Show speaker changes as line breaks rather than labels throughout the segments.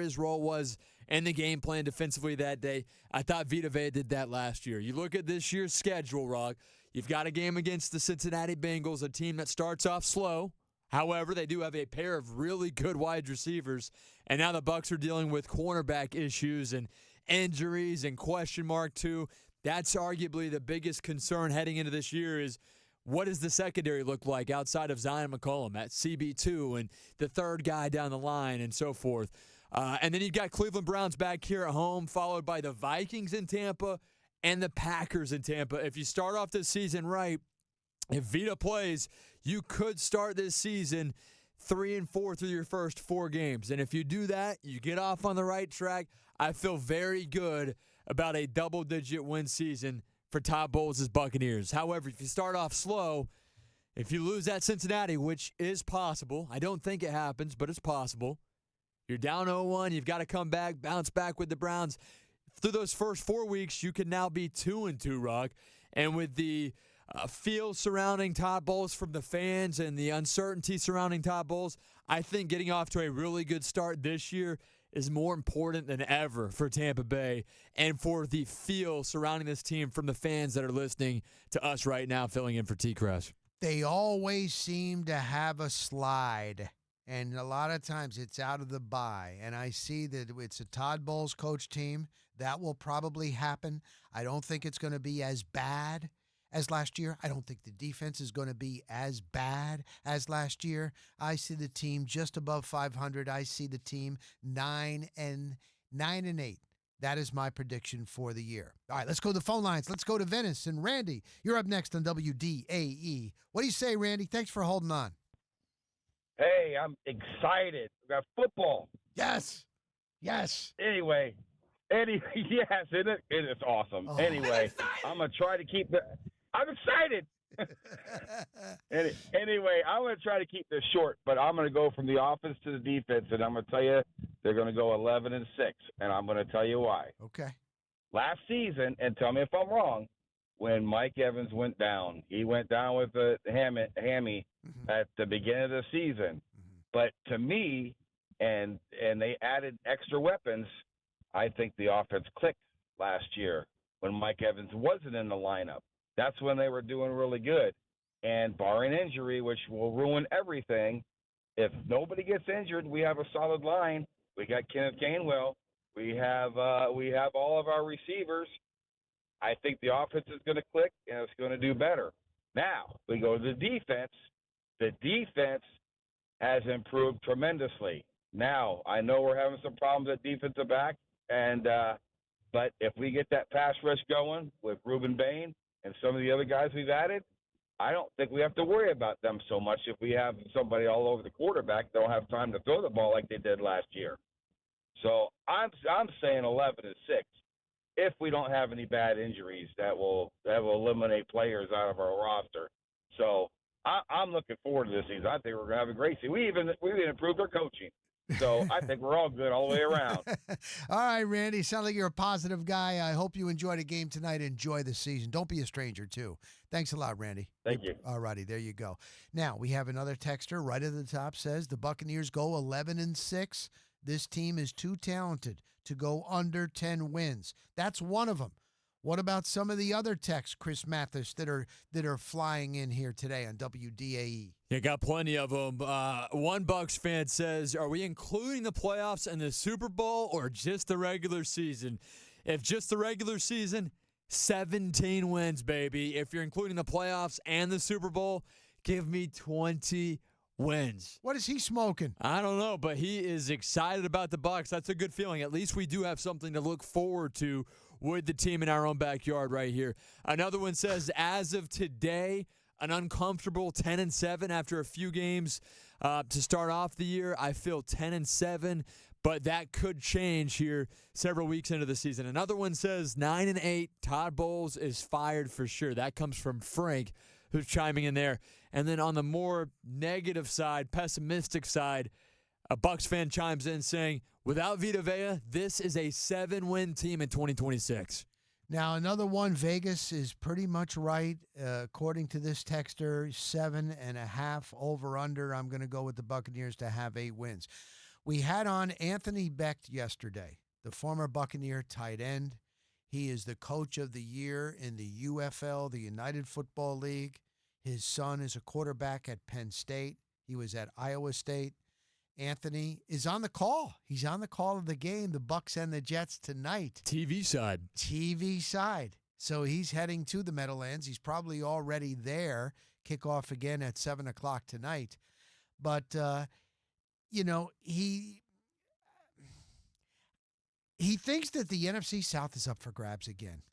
his role was in the game plan defensively that day. I thought Vita Vea did that last year. You look at this year's schedule, Rock. You've got a game against the Cincinnati Bengals, a team that starts off slow. However, they do have a pair of really good wide receivers, and now the Bucs are dealing with cornerback issues and injuries and question mark too. That's arguably the biggest concern heading into this year is what does the secondary look like outside of Zion McCollum at CB2 and the third guy down the line and so forth. And then you've got Cleveland Browns back here at home, followed by the Vikings in Tampa and the Packers in Tampa. If you start off this season right, if Vita plays, you could start this season 3-4 through your first 4 games. And if you do that, you get off on the right track. I feel very good about a double-digit win season for Todd Bowles' Buccaneers. However, if you start off slow, if you lose at Cincinnati, which is possible, I don't think it happens, but it's possible. You're down 0-1, you've got to come back, bounce back with the Browns. Through those first 4 weeks, you can now be 2-2, Rock. And with the feel surrounding Todd Bowles from the fans and the uncertainty surrounding Todd Bowles, I think getting off to a really good start this year is more important than ever for Tampa Bay and for the feel surrounding this team from the fans that are listening to us right now, filling in for T-Crush.
They always seem to have a slide, and a lot of times it's out of the bye. And I see that it's a Todd Bowles coach team. That will probably happen. I don't think it's going to be as bad as last year. I don't think the defense is going to be as bad as last year. I see the team just above 500. I see the team 9-8. That is my prediction for the year. All right, let's go to the phone lines. Let's go to Venice. And Randy, you're up next on WDAE. What do you say, Randy? Thanks for holding on.
Hey, I'm excited. We got football.
Yes.
Anyway, yes, it is awesome.
Oh.
Anyway, I'm going to try to keep the – I'm excited. Anyway, I'm going to try to keep this short, but I'm going to go from the offense to the defense, and I'm going to tell you they're going to go 11-6, and I'm going to tell you why.
Okay.
Last season, and tell me if I'm wrong, when Mike Evans went down, he went down with a hammy at the beginning of the season. But to me, and they added extra weapons, I think the offense clicked last year when Mike Evans wasn't in the lineup. That's when they were doing really good. And barring injury, which will ruin everything, if nobody gets injured, we have a solid line. We got Kenneth Gainwell. We have all of our receivers. I think the offense is going to click, and it's going to do better. Now, we go to the defense. The defense has improved tremendously. Now, I know we're having some problems at defensive back, but if we get that pass rush going with Reuben Bain and some of the other guys we've added, I don't think we have to worry about them so much if we have somebody all over the quarterback that don't have time to throw the ball like they did last year. So I'm saying 11-6. If we don't have any bad injuries that will eliminate players out of our roster. So I'm looking forward to this season. I think we're going to have a great season. We even improved our coaching. So I think we're all good all the way around.
All right, Randy. Sound like you're a positive guy. I hope you enjoy the game tonight. Enjoy the season. Don't be a stranger, too. Thanks a lot, Randy.
Thank you.
All righty. There you go. Now, we have another texter right at the top says the Buccaneers go 11-6. This team is too talented to go under 10 wins. That's one of them. What about some of the other texts, Chris Mathis, that are flying in here today on WDAE?
You got plenty of them. One Bucs fan says, are we including the playoffs and the Super Bowl or just the regular season? If just the regular season, 17 wins, baby. If you're including the playoffs and the Super Bowl, give me 20 wins.
What is he smoking?
I don't know, but he is excited about the Bucs. That's a good feeling. At least we do have something to look forward to with the team in our own backyard right here. Another one says, as of today, an uncomfortable 10-7 after a few games to start off the year. I feel 10-7, but that could change here several weeks into the season. Another one says 9-8. Todd Bowles is fired for sure. That comes from Frank, who's chiming in there. And then on the more negative side, pessimistic side, a Bucs fan chimes in saying, without Vita Vea, this is a 7-win team in 2026.
Now, another one, Vegas is pretty much right. According to this texter, 7.5 over-under. I'm going to go with the Buccaneers to have 8 wins. We had on Anthony Beck yesterday, the former Buccaneer tight end. He is the coach of the year in the UFL, the United Football League. His son is a quarterback at Penn State. He was at Iowa State. Anthony is on the call. He's on the call of the game, the Bucs and the Jets tonight.
TV side.
TV side. So he's heading to the Meadowlands. He's probably already there. Kickoff again at 7 o'clock tonight. But, he thinks that the NFC South is up for grabs again.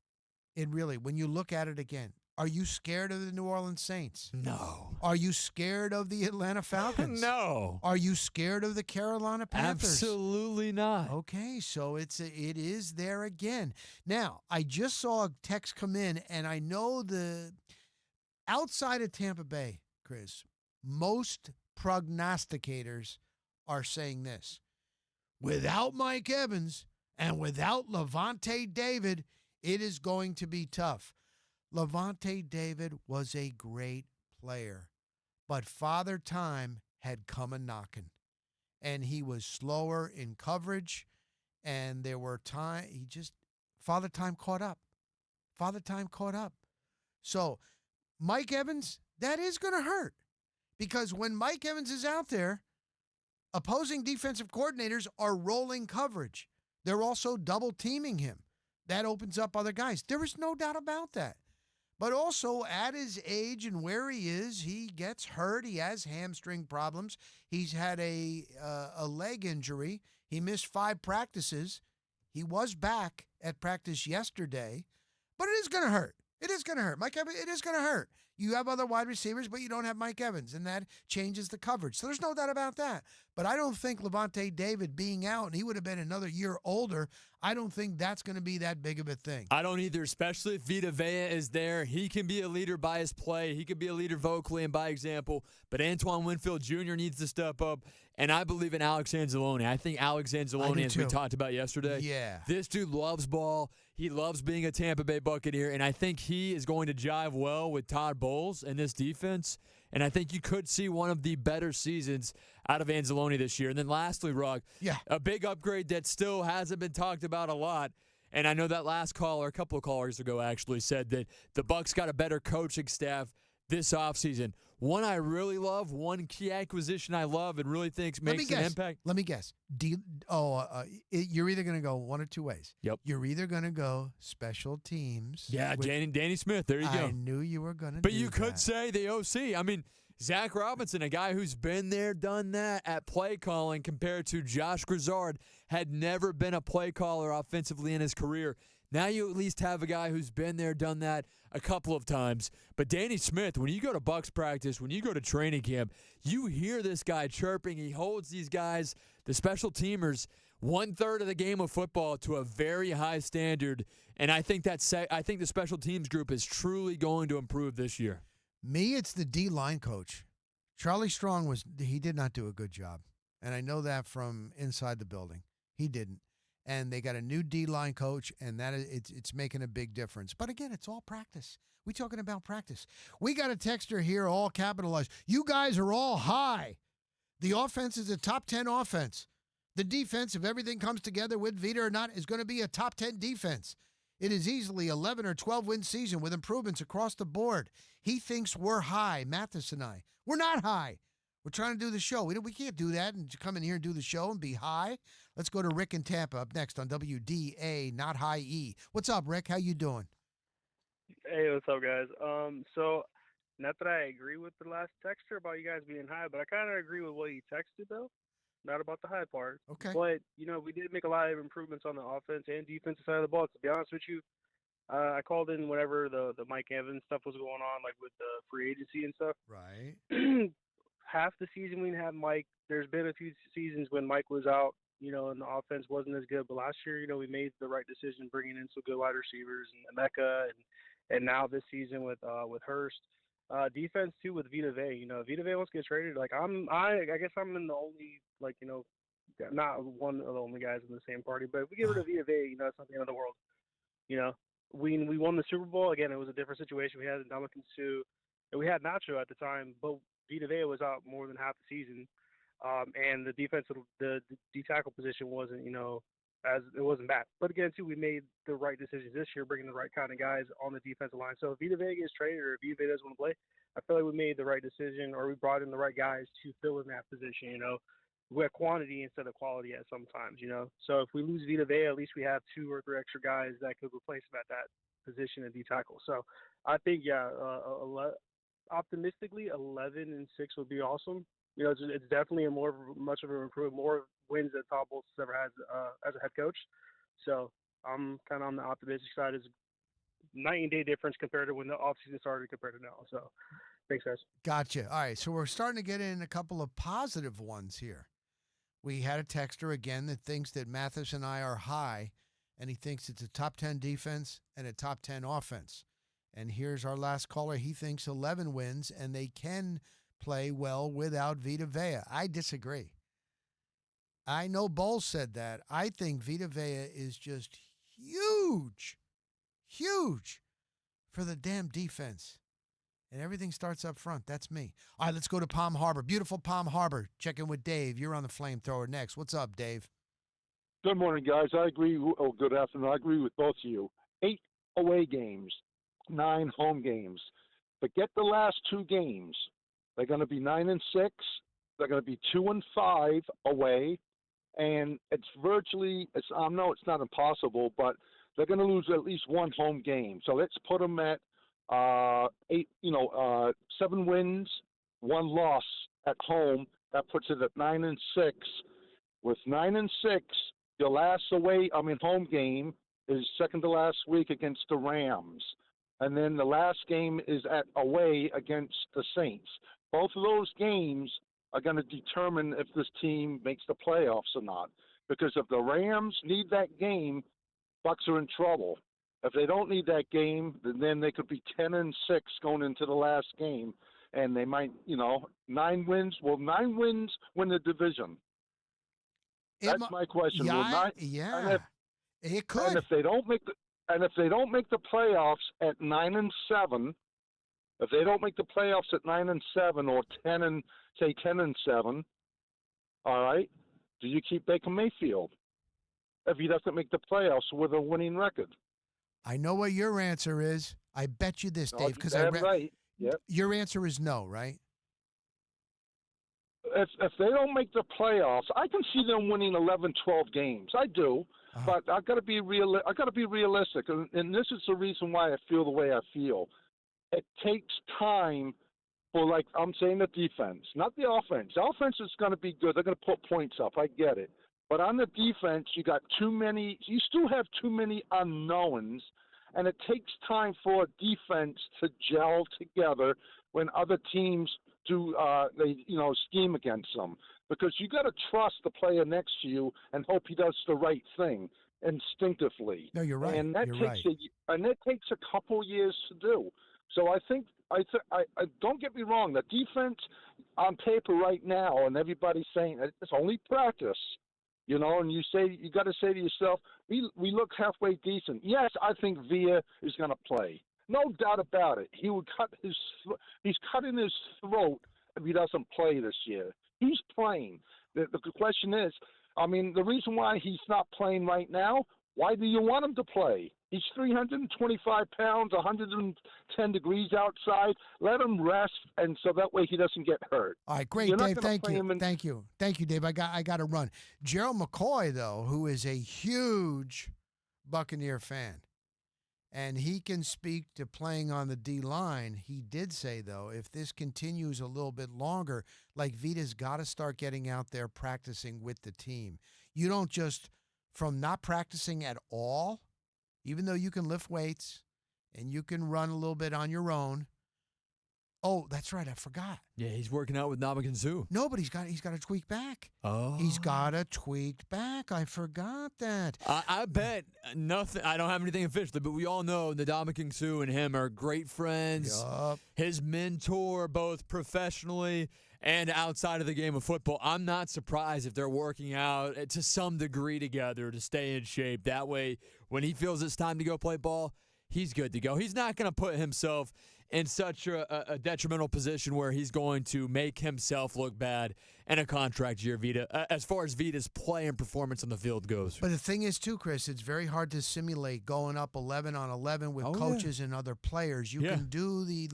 It really, when you look at it again, are you scared of the New Orleans Saints?
No.
Are you scared of the Atlanta Falcons?
No.
Are you scared of the Carolina Panthers?
Absolutely not.
Okay, so it is there again. Now, I just saw a text come in, and I know the outside of Tampa Bay, Chris, most prognosticators are saying this. Without Mike Evans and without Levante David, it is going to be tough. Levante David was a great player, but Father Time had come a-knocking, and he was slower in coverage, and there were Father Time caught up. Father Time caught up. So Mike Evans, that is going to hurt, because when Mike Evans is out there, opposing defensive coordinators are rolling coverage. They're also double teaming him. That opens up other guys. There is no doubt about that. But also, at his age and where he is, he gets hurt. He has hamstring problems. He's had a leg injury. He missed 5 practices. He was back at practice yesterday. But it is going to hurt. It is going to hurt. Mike Evans, it is going to hurt. You have other wide receivers, but you don't have Mike Evans, and that changes the coverage. So there's no doubt about that. But I don't think Levante David being out, and he would have been another year older, I don't think that's going to be that big of a thing.
I don't either, especially if Vita Vea is there. He can be a leader by his play. He can be a leader vocally and by example. But Antoine Winfield Jr. needs to step up. And I believe in Alex Anzalone. I think Alex Anzalone, as we talked about yesterday, this dude loves ball. He loves being a Tampa Bay Buccaneer. And I think he is going to jive well with Todd Bowles and this defense. And I think you could see one of the better seasons out of Anzalone this year. And then lastly, Rugg, a big upgrade that still hasn't been talked about a lot. And I know that last caller, a couple of callers ago actually, said that the Bucs got a better coaching staff this offseason. One I really love, one key acquisition I love and really think makes an impact.
Let me guess. You're either going to go one or two ways.
Yep.
You're either going to go special teams.
Yeah, Danny Smith. There you go.
I knew you were going to do
But you could say the OC. I mean, Zach Robinson, a guy who's been there, done that at play calling compared to Josh Grizzard, had never been a play caller offensively in his career. Now you at least have a guy who's been there, done that a couple of times. But Danny Smith, when you go to Bucs practice, when you go to training camp, you hear this guy chirping. He holds these guys, the special teamers, 1/3 of the game of football to a very high standard. And I think the special teams group is truly going to improve this year.
Me, it's the D-line coach. Charlie Strong he did not do a good job. And I know that from inside the building. He didn't. And they got a new D-line coach, and it's making a big difference. But again, it's all practice. We're talking about practice. We got a texter here, all capitalized. You guys are all high. The offense is a top 10 offense. The defense, if everything comes together with Vita or not, is going to be a top 10 defense. It is easily 11 or 12-win season with improvements across the board. He thinks we're high, Mathis and I. We're not high. We're trying to do the show. We can't do that and come in here and do the show and be high. Let's go to Rick in Tampa up next on WDA, not high E. What's up, Rick? How you doing?
Hey, what's up, guys? So not that I agree with the last texter about you guys being high, but I kind of agree with what he texted, though. Not about the high part.
Okay.
But, we did make a lot of improvements on the offense and defensive side of the ball. To be honest with you, I called in whenever the Mike Evans stuff was going on, like with the free agency and stuff.
Right.
Half the season we didn't have Mike. There's been a few seasons when Mike was out, and the offense wasn't as good. But last year, we made the right decision bringing in some good wide receivers and Emeka, and now this season with Hurst. Defense too with Vita Vea. Vita Vea wants to get traded. Like I guess I'm in the only not one of the only guys in the same party. But if we get rid of Vita Vea, it's not the end of the world. We won the Super Bowl again. It was a different situation. We had Ndamukong Suh, and we had Nacho at the time, but Vita Vea was out more than half the season. And the the D tackle position wasn't, as it wasn't bad. But again, too, we made the right decisions this year, bringing the right kind of guys on the defensive line. So if Vita Vea gets traded or if Vita Vea doesn't want to play, I feel like we made the right decision, or we brought in the right guys to fill in that position. We're quantity instead of quality at sometimes. So if we lose Vita Vea, at least we have 2 or 3 extra guys that could replace him at that position at D tackle. So I think, optimistically, 11-6 would be awesome. It's definitely much of an improvement, more wins that Todd Bowles has ever had as a head coach. So I'm kind of on the optimistic side. It's night and day difference compared to when the offseason started compared to now. So thanks, guys.
Gotcha. All right, so we're starting to get in a couple of positive ones here. We had a texter again that thinks that Mathis and I are high, and he thinks it's a top 10 defense and a top 10 offense. And here's our last caller. He thinks 11 wins, and they can play well without Vita Vea. I disagree. I know Bowles said that. I think Vita Vea is just huge for the damn defense. And everything starts up front. That's me. All right, let's go to Palm Harbor. Beautiful Palm Harbor. Check in with Dave. You're on the Flamethrower next. What's up, Dave?
Good morning, guys. I agree. Good afternoon. I agree with both of you. 8 away games, 9 home games. Forget the last 2 games. They're going to be 9-6. They're going to be 2-5 away, and it's virtually. I know it's not impossible, but they're going to lose at least 1 home game. So let's put them at 7 wins, 1 loss at home. That puts it at 9-6. With 9-6, your last home game is second to last week against the Rams, and then the last game is away against the Saints. Both of those games are going to determine if this team makes the playoffs or not. Because if the Rams need that game, Bucs are in trouble. If they don't need that game, then they could be 10-6 going into the last game, and they might, 9 wins. Well, 9 wins win the division. That's my question.
It could.
And if they don't make the playoffs at 9-7. If they don't make the playoffs at 9-7 or 10-7, all right, do you keep Baker Mayfield if he doesn't make the playoffs with a winning record?
I know what your answer is. I bet you this, Dave, because
right. Yep.
Your answer is no, right?
If they don't make the playoffs, I can see them winning 11, 12 games. I do, but I got to be realistic, and this is the reason why I feel the way I feel. It takes time for, I'm saying, the defense, not the offense. The offense is going to be good. They're going to put points up. I get it. But on the defense, you still have too many unknowns, and it takes time for a defense to gel together when other teams do, scheme against them. Because you got to trust the player next to you and hope he does the right thing instinctively.
No, you're right.
And that
You're
takes a couple years to do. So I don't get me wrong. The defense on paper right now, and everybody's saying it's only practice, and you got to say to yourself, we look halfway decent. Yes, I think Vea is going to play. No doubt about it. He's cutting his throat if he doesn't play this year. He's playing. The question is, the reason why he's not playing right now, why do you want him to play? He's 325 pounds, 110 degrees outside. Let him rest, and so that way he doesn't get hurt.
All right, great, Dave. Thank you, Dave. I got to run. Gerald McCoy, though, who is a huge Buccaneer fan, and he can speak to playing on the D-line. He did say, though, if this continues a little bit longer, Vita's got to start getting out there practicing with the team. You don't just, from not practicing at all, even though you can lift weights and you can run a little bit on your own. Oh, that's right. I forgot.
Yeah, he's working out with Ndamukong Suh.
No, but he's got to tweak back.
Oh.
He's got to tweak back. I forgot that.
I bet nothing. I don't have anything officially, but we all know that Ndamukong Suh and him are great friends.
Yup.
His mentor, both professionally and outside of the game of football. I'm not surprised if they're working out to some degree together to stay in shape. That way, when he feels it's time to go play ball, he's good to go. He's not going to put himself in such a detrimental position where he's going to make himself look bad in a contract year, Vita, as far as Vita's play and performance on the field goes.
But the thing is, too, Chris, it's very hard to simulate going up 11 on 11 with coaches and other players. You can do the,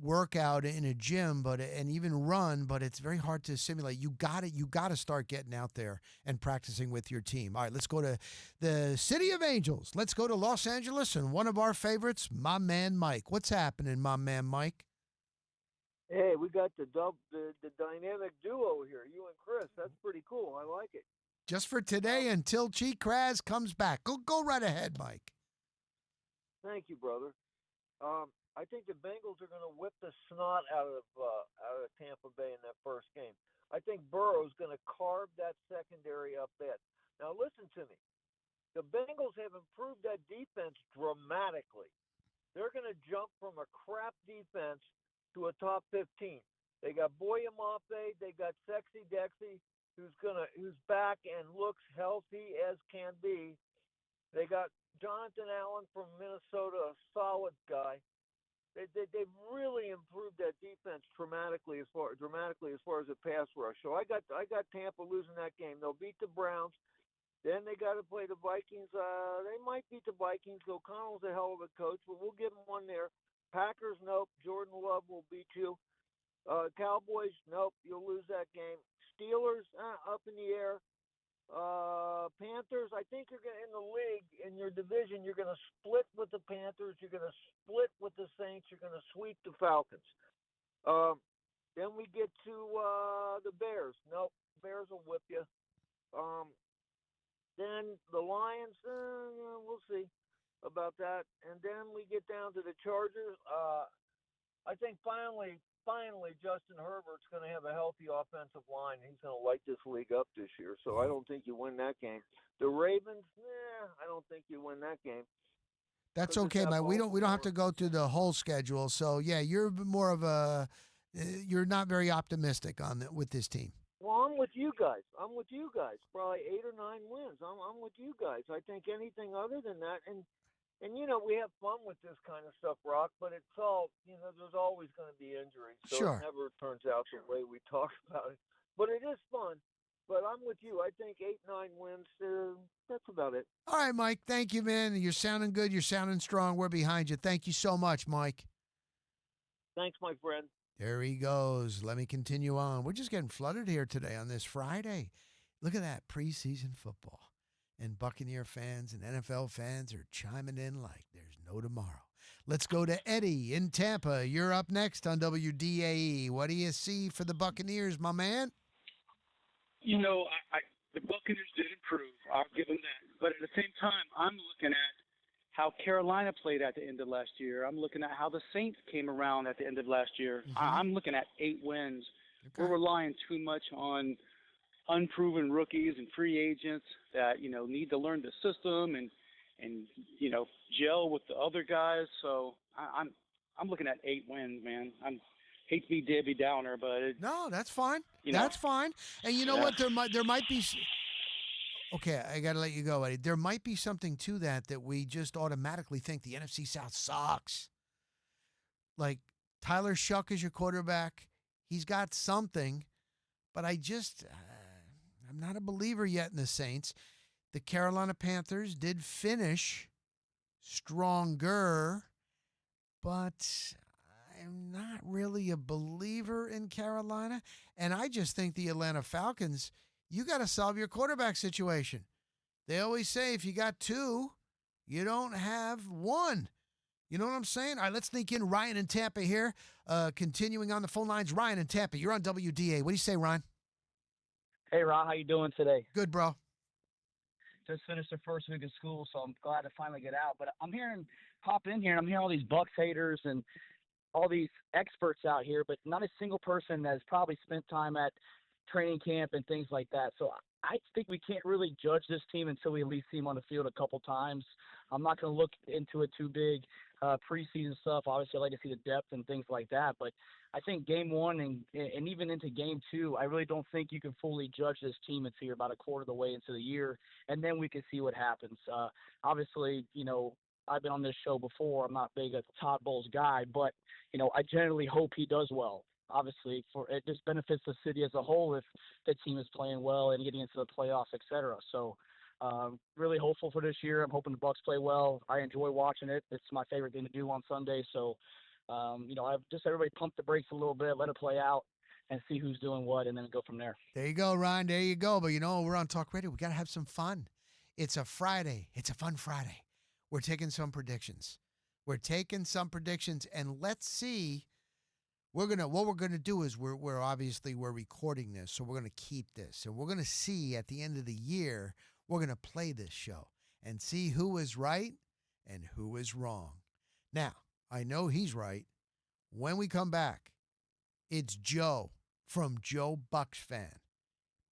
workout in a gym, and even run, but it's very hard to simulate. You got to start getting out there and practicing with your team. All right, let's go to the City of Angels. Let's go to Los Angeles and one of our favorites, my man Mike. What's happening, my man Mike?
Hey, we got the dynamic duo here, you and Chris. That's pretty cool. I like it.
Just for today until Cheat Kraz comes back. Go right ahead, Mike.
Thank you, brother. I think the Bengals are going to whip the snot out of Tampa Bay in that first game. I think Burrow's going to carve that secondary up bad. Now listen to me. The Bengals have improved that defense dramatically. They're going to jump from a crap defense to a top 15. They got Boyamafe, they got Sexy Dexy, who's back and looks healthy as can be. They got Jonathan Allen from Minnesota, a solid guy. They've really improved that defense dramatically as far as the pass rush. So I got Tampa losing that game. They'll beat the Browns. Then they got to play the Vikings. They might beat the Vikings. O'Connell's a hell of a coach, but we'll give them one there. Packers, nope. Jordan Love will beat you. Cowboys, nope. You'll lose that game. Steelers, up in the air. Panthers, I think you're going to, in the league, in your division, you're going to split with the Panthers. You're going to split with the Saints. You're going to sweep the Falcons. Then we get to the Bears. Nope, Bears will whip you. Then the Lions, we'll see about that. And then we get down to the Chargers. I think finally, Justin Herbert's going to have a healthy offensive line. He's going to light this league up this year. So I don't think you win that game. The Ravens, I don't think you win that game.
That's okay, man. We don't have to go through the whole schedule. So yeah, you're more of you're not very optimistic with this team.
Well, I'm with you guys. Probably 8 or 9 wins. I'm with you guys. I think anything other than that, and we have fun with this kind of stuff, Rock, but it's all, there's always going to be injuries. So
Sure.
It never turns out the way we talk about it. But it is fun. But I'm with you. I think 8, 9 wins, that's about it.
All right, Mike. Thank you, man. You're sounding good. You're sounding strong. We're behind you. Thank you so much, Mike.
Thanks, my friend.
There he goes. Let me continue on. We're just getting flooded here today on this Friday. Look at that preseason football. And Buccaneer fans and NFL fans are chiming in like there's no tomorrow. Let's go to Eddie in Tampa. You're up next on WDAE. What do you see for the Buccaneers, my man?
The Buccaneers did improve. I'll give them that. But at the same time, I'm looking at how Carolina played at the end of last year. I'm looking at how the Saints came around at the end of last year.
Mm-hmm.
I'm looking at 8 wins.
Okay.
We're relying too much on unproven rookies and free agents that, need to learn the system and gel with the other guys. So I'm looking at 8 wins, man. I hate to be Debbie Downer, but
no, that's fine. That's fine. And you know what? There might be. Okay, I got to let you go, Eddie. There might be something to that we just automatically think the NFC South sucks. Like Tyler Shuck is your quarterback. He's got something, but I'm not a believer yet in the Saints. The Carolina Panthers did finish stronger, but I'm not really a believer in Carolina. And I just think the Atlanta Falcons, you got to solve your quarterback situation. They always say if you got 2, you don't have 1. You know what I'm saying? All right, let's sneak in Ryan in Tampa here. Continuing on the phone lines, Ryan in Tampa. You're on WDA. What do you say, Ryan?
Hey, Ron, how you doing today?
Good, bro.
Just finished the first week of school, so I'm glad to finally get out. But I'm hop in here, and I'm hearing all these Bucs haters and all these experts out here, but not a single person has probably spent time at training camp and things like that. So I think we can't really judge this team until we at least see them on the field a couple times. I'm not going to look into it too big. Preseason stuff, obviously, I like to see the depth and things like that. But I think game 1 and even into game 2, I really don't think you can fully judge this team until you're about a quarter of the way into the year, and then we can see what happens. Obviously, I've been on this show before. I'm not big a Todd Bowles guy, but I generally hope he does well. Obviously, for it just benefits the city as a whole if the team is playing well and getting into the playoffs, etc. So, really hopeful for this year. I'm hoping the Bucs play well. I enjoy watching it. It's my favorite thing to do on Sunday. So, I've just everybody pump the brakes a little bit, let it play out, and see who's doing what, and then go from there.
There you go, Ryan. There you go. But we're on Talk Radio. We got to have some fun. It's a Friday. It's a fun Friday. We're taking some predictions. And let's see. What we're gonna do is we're recording this, so we're gonna keep this, and we're gonna see at the end of the year. We're gonna play this show and see who is right and who is wrong. Now, I know he's right. When we come back, it's Joe from Joe Bucs Fan.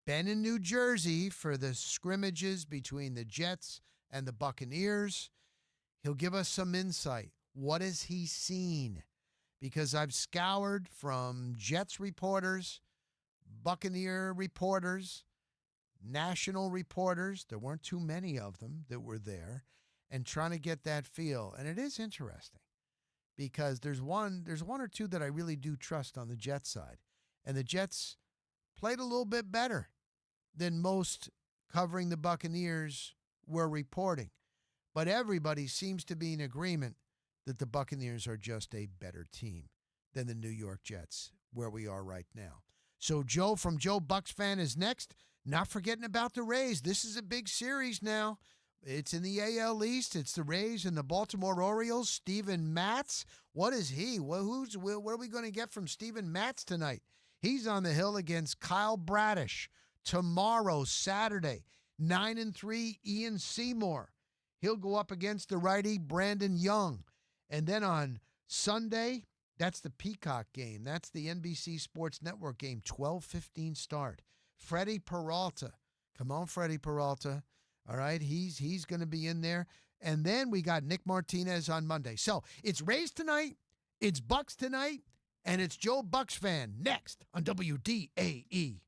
Been in New Jersey for the scrimmages between the Jets and the Buccaneers. He'll give us some insight. What has he seen? Because I've scoured from Jets reporters, Buccaneer reporters, national reporters. There weren't too many of them that were there, and trying to get that feel. And it is interesting because there's one or two that I really do trust on the Jets side. And the Jets played a little bit better than most covering the Buccaneers were reporting. But everybody seems to be in agreement that the Buccaneers are just a better team than the New York Jets, where we are right now. So Joe from Joe Bucs Fan is next. Not forgetting about the Rays. This is a big series now. It's in the AL East. It's the Rays and the Baltimore Orioles. Steven Matz. What is he? What are we going to get from Steven Matz tonight? He's on the hill against Kyle Bradish. Tomorrow, Saturday, 9-3, Ian Seymour. He'll go up against the righty Brandon Young. And then on Sunday, that's the Peacock game. That's the NBC Sports Network game, 12:15 start. Freddie Peralta. Come on, Freddie Peralta. All right, he's going to be in there. And then we got Nick Martinez on Monday. So it's Rays tonight, it's Bucs tonight, and it's Joe Bucs Fan next on WDAE.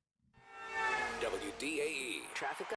WDAE. Traffic